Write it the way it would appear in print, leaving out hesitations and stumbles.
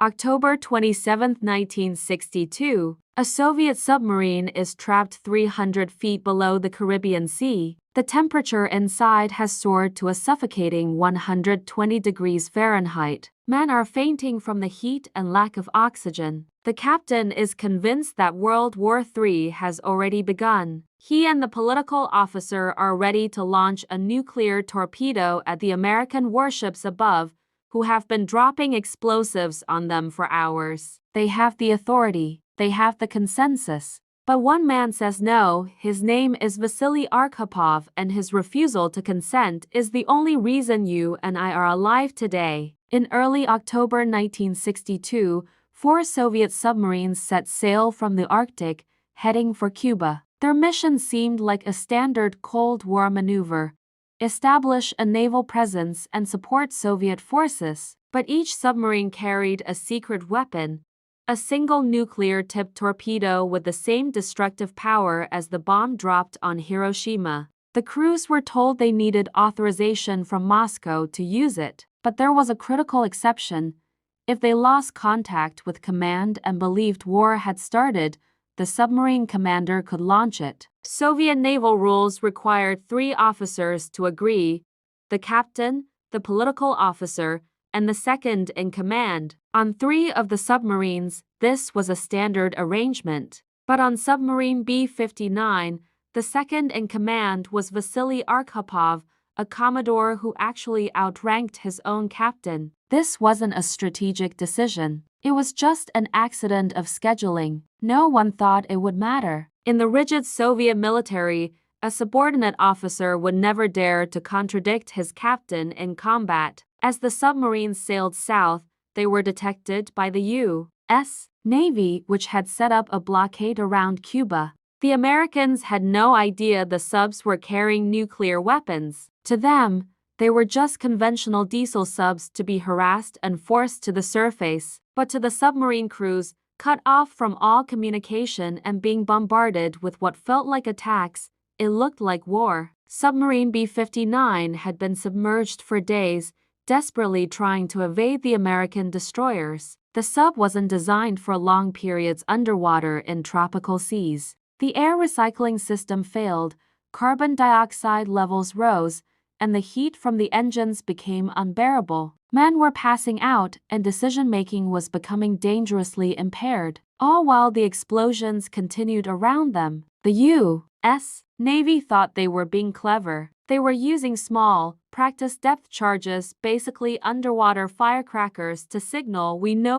October 27, 1962, a Soviet submarine is trapped 300 feet below the Caribbean Sea. The temperature inside has soared to a suffocating 120 degrees Fahrenheit. Men are fainting from the heat and lack of oxygen. The captain is convinced that World War III has already begun. He and the political officer are ready to launch a nuclear torpedo at the American warships above, who have been dropping explosives on them for hours. They have the authority. They have the consensus. But one man says no. His name is Vasily Arkhipov, and his refusal to consent is the only reason you and I are alive today. In early October 1962, 4 Soviet submarines set sail from the Arctic, heading for Cuba. Their mission seemed like a standard Cold War maneuver: establish a naval presence and support Soviet forces. But each submarine carried a secret weapon, a single nuclear-tipped torpedo with the same destructive power as the bomb dropped on Hiroshima. The crews were told they needed authorization from Moscow to use it, but there was a critical exception. If they lost contact with command and believed war had started, the submarine commander could launch it. Soviet naval rules required 3 officers to agree: the captain, the political officer, and the second in command. On 3 of the submarines, this was a standard arrangement. But on submarine B-59, the second in command was Vasily Arkhipov, a commodore who actually outranked his own captain. This wasn't a strategic decision. It was just an accident of scheduling. No one thought it would matter. In the rigid Soviet military, a subordinate officer would never dare to contradict his captain in combat. As the submarines sailed south, they were detected by the U.S. Navy, which had set up a blockade around Cuba. The Americans had no idea the subs were carrying nuclear weapons. To them, they were just conventional diesel subs to be harassed and forced to the surface. But to the submarine crews, cut off from all communication and being bombarded with what felt like attacks, it looked like war. Submarine B-59 had been submerged for days, desperately trying to evade the American destroyers. The sub wasn't designed for long periods underwater in tropical seas. The air recycling system failed, carbon dioxide levels rose, and the heat from the engines became unbearable. Men were passing out, and decision-making was becoming dangerously impaired, all while the explosions continued around them. The U.S. Navy thought they were being clever. They were using small, practice depth charges, basically underwater firecrackers, to signal, "We know